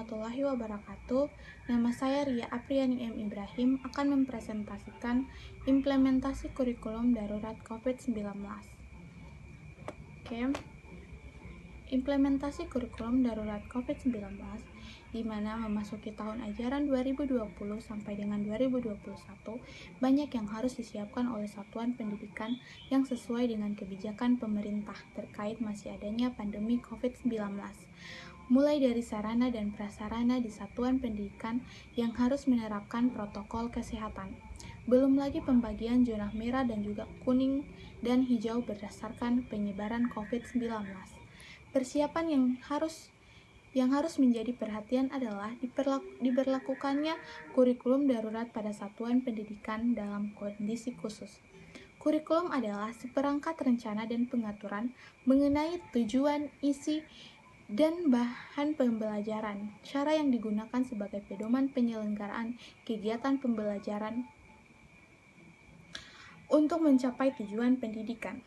warahmatullahi wabarakatuh. Nama saya Ria Apriani M. Ibrahim akan mempresentasikan implementasi kurikulum darurat COVID-19. Implementasi kurikulum darurat COVID-19 di mana memasuki tahun ajaran 2020 sampai dengan 2021, banyak yang harus disiapkan oleh satuan pendidikan yang sesuai dengan kebijakan pemerintah terkait masih adanya pandemi COVID-19. Mulai dari sarana dan prasarana di satuan pendidikan yang harus menerapkan protokol kesehatan. Belum lagi pembagian zona merah dan juga kuning dan hijau berdasarkan penyebaran COVID-19. Persiapan yang harus menjadi perhatian adalah diberlakukannya kurikulum darurat pada satuan pendidikan dalam kondisi khusus. Kurikulum adalah seperangkat rencana dan pengaturan mengenai tujuan, isi, dan bahan pembelajaran, cara yang digunakan sebagai pedoman penyelenggaraan kegiatan pembelajaran untuk mencapai tujuan pendidikan.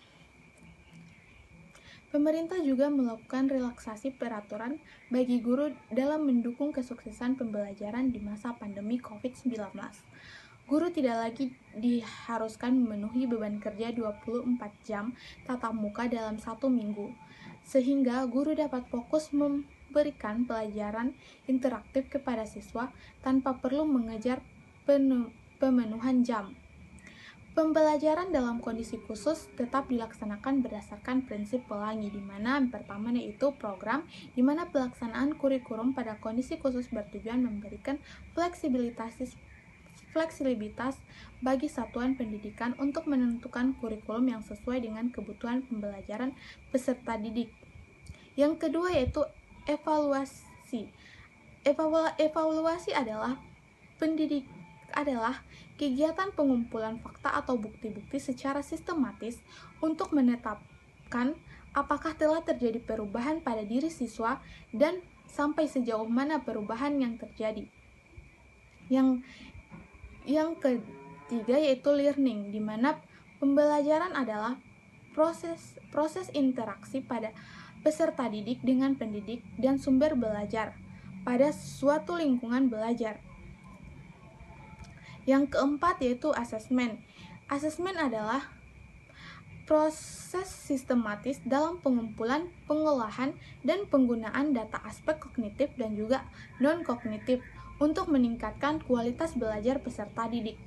Pemerintah juga melakukan relaksasi peraturan bagi guru dalam mendukung kesuksesan pembelajaran di masa pandemi COVID-19. Guru tidak lagi diharuskan memenuhi beban kerja 24 jam tatap muka dalam 1 minggu, sehingga guru dapat fokus memberikan pelajaran interaktif kepada siswa tanpa perlu mengejar pemenuhan jam. Pembelajaran dalam kondisi khusus tetap dilaksanakan berdasarkan prinsip pelangi, di mana pertama yaitu program, di mana pelaksanaan kurikulum pada kondisi khusus bertujuan memberikan fleksibilitas bagi satuan pendidikan untuk menentukan kurikulum yang sesuai dengan kebutuhan pembelajaran peserta didik. Yang kedua yaitu evaluasi. Evaluasi adalah kegiatan pengumpulan fakta atau bukti-bukti secara sistematis untuk menetapkan apakah telah terjadi perubahan pada diri siswa dan sampai sejauh mana perubahan yang terjadi. Yang ketiga yaitu learning, di mana pembelajaran adalah proses interaksi pada peserta didik dengan pendidik dan sumber belajar pada suatu lingkungan belajar. Yang keempat yaitu asesmen. Asesmen adalah proses sistematis dalam pengumpulan, pengolahan, dan penggunaan data aspek kognitif dan juga non-kognitif untuk meningkatkan kualitas belajar peserta didik.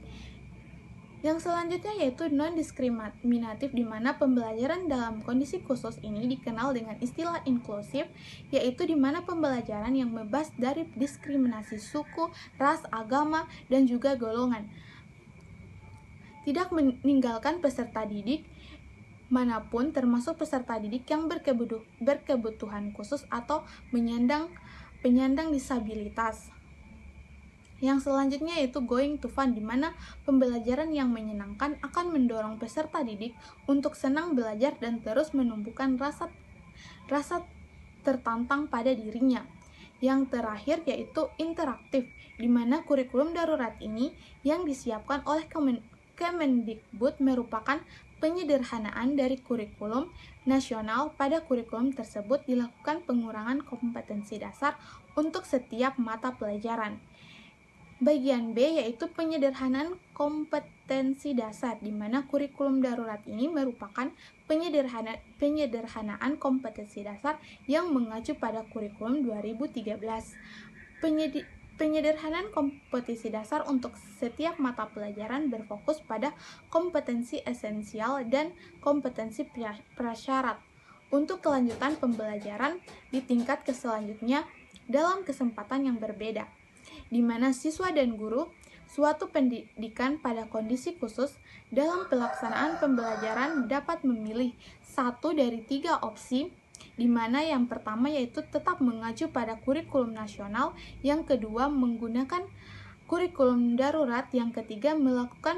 Yang selanjutnya yaitu non-diskriminatif, di mana pembelajaran dalam kondisi khusus ini dikenal dengan istilah inklusif, yaitu di mana pembelajaran yang bebas dari diskriminasi suku, ras, agama, dan juga golongan. Tidak meninggalkan peserta didik manapun, termasuk peserta didik yang berkebutuhan khusus atau penyandang disabilitas. Yang selanjutnya yaitu going to fun, di mana pembelajaran yang menyenangkan akan mendorong peserta didik untuk senang belajar dan terus menumbuhkan rasa tertantang pada dirinya. Yang terakhir yaitu interaktif, di mana kurikulum darurat ini yang disiapkan oleh Kemendikbud merupakan penyederhanaan dari kurikulum nasional. Pada kurikulum tersebut dilakukan pengurangan kompetensi dasar untuk setiap mata pelajaran. Bagian B yaitu penyederhanaan kompetensi dasar, di mana kurikulum darurat ini merupakan penyederhanaan kompetensi dasar yang mengacu pada kurikulum 2013. Penyederhanaan kompetensi dasar untuk setiap mata pelajaran berfokus pada kompetensi esensial dan kompetensi prasyarat untuk kelanjutan pembelajaran di tingkat selanjutnya dalam kesempatan yang berbeda, di mana siswa dan guru suatu pendidikan pada kondisi khusus dalam pelaksanaan pembelajaran dapat memilih satu dari 3 opsi, di mana yang pertama yaitu tetap mengacu pada kurikulum nasional, yang kedua menggunakan kurikulum darurat, yang ketiga melakukan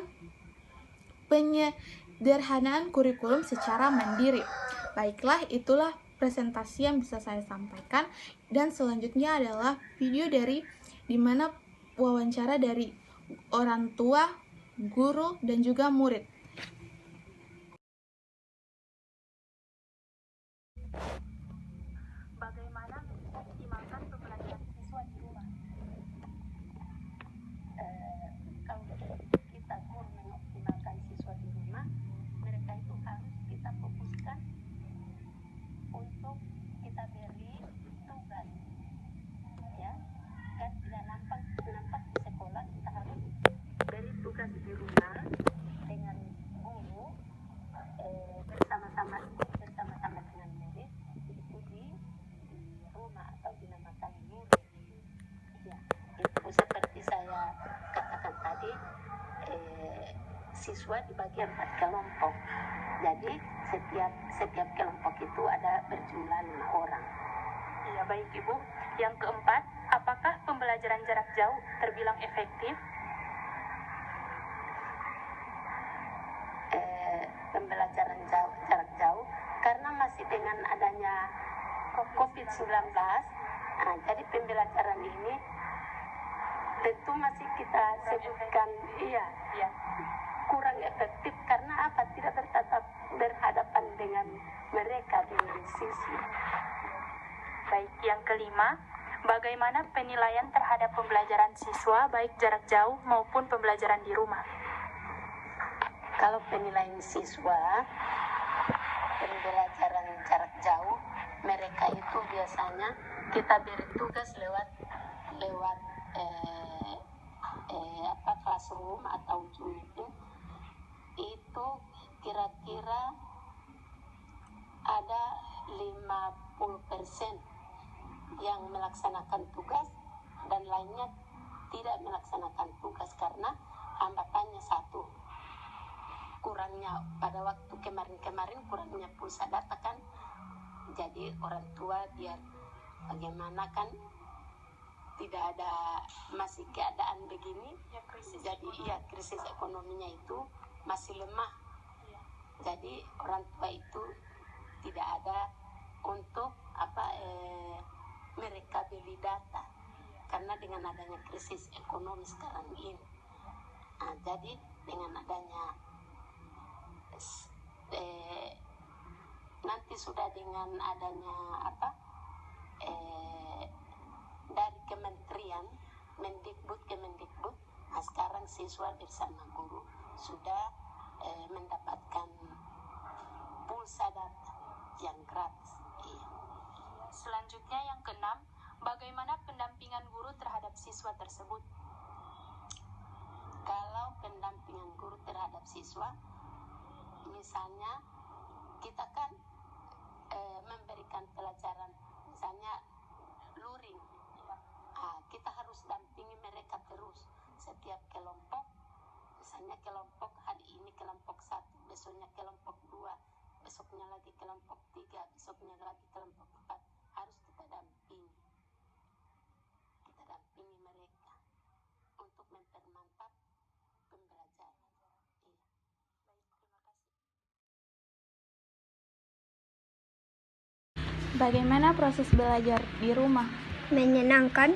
penyederhanaan kurikulum secara mandiri. Baiklah, itulah presentasi yang bisa saya sampaikan, dan selanjutnya adalah video di mana wawancara dari orang tua, guru, dan juga murid. Bagaimana mengoptimalkan pembelajaran siswa di rumah? dibagi 4 kelompok. Jadi setiap kelompok itu ada berjumlah 5 orang. Iya, baik Ibu. Yang keempat, apakah pembelajaran jarak jauh terbilang efektif? Pembelajaran jarak jauh karena masih dengan adanya COVID-19, jadi pembelajaran ini tentu masih kita sebutkan kurang efektif karena apa? Tidak berhadapan dengan mereka, dengan siswa. Baik, yang kelima, bagaimana penilaian terhadap pembelajaran siswa baik jarak jauh maupun pembelajaran di rumah? Kalau penilaian siswa pembelajaran jarak jauh, mereka itu biasanya kita beri tugas lewat classroom atau Zoom meeting. Itu kira-kira ada 50% yang melaksanakan tugas dan lainnya tidak melaksanakan tugas karena hambatannya satu, kurangnya pada waktu kemarin kurangnya pulsa data kan. Jadi orang tua biar bagaimana kan tidak ada masih keadaan begini ya, krisis ekonominya itu masih lemah. Jadi orang tua itu tidak ada untuk mereka beli data karena dengan adanya krisis ekonomi sekarang ini. Jadi dengan adanya nanti sudah dengan adanya dari kementerian Kemendikbud, sekarang siswa bersama guru sudah mendapatkan pulsa data yang gratis. Selanjutnya yang keenam, bagaimana pendampingan guru terhadap siswa tersebut? Kalau pendampingan guru terhadap siswa, misalnya kita kan memberikan pelajaran, misalnya luring, kita harus dampingi mereka terus setiap kelompok. Misalnya kelompok hari ini kelompok 1, besoknya kelompok 2, besoknya lagi kelompok 3, besoknya lagi kelompok 4. Harus kita dampingi mereka untuk mempermantap pembelajaran. Baik, terima kasih. Bagaimana proses belajar di rumah? Menyenangkan.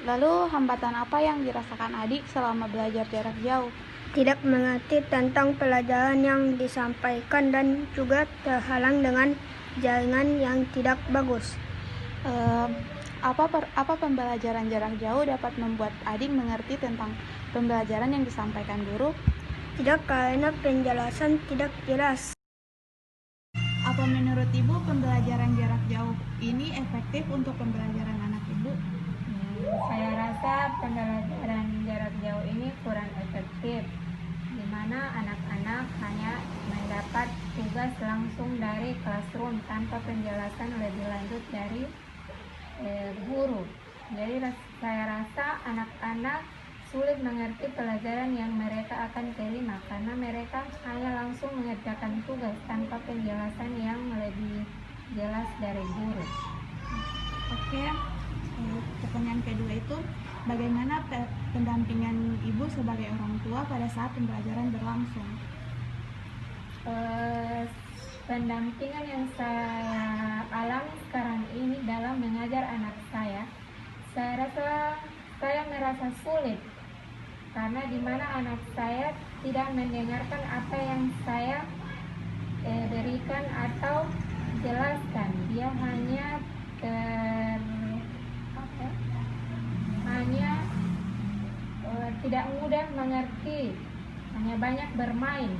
Lalu hambatan apa yang dirasakan adik selama belajar jarak jauh? Tidak mengerti tentang pelajaran yang disampaikan dan juga terhalang dengan jaringan yang tidak bagus. Apa pembelajaran jarak jauh dapat membuat adik mengerti tentang pembelajaran yang disampaikan guru? Tidak, karena penjelasan tidak jelas. Apa menurut Ibu pembelajaran jarak jauh ini efektif untuk pembelajaran anak Ibu? Saya rasa pembelajaran jarak jauh ini kurang efektif, di mana anak-anak hanya mendapat tugas langsung dari classroom tanpa penjelasan lebih lanjut dari guru. Jadi saya rasa anak-anak sulit mengerti pelajaran yang mereka akan terima karena mereka hanya langsung mengerjakan tugas tanpa penjelasan yang lebih jelas dari guru. Oke, pertanyaan kedua itu, bagaimana pendampingan Ibu sebagai orang tua pada saat pembelajaran berlangsung? Pendampingan yang saya alami sekarang ini dalam mengajar anak saya rasa saya merasa sulit karena di mana anak saya tidak mendengarkan apa yang saya berikan atau jelaskan. Dia hanya tidak mudah mengerti, hanya banyak bermain.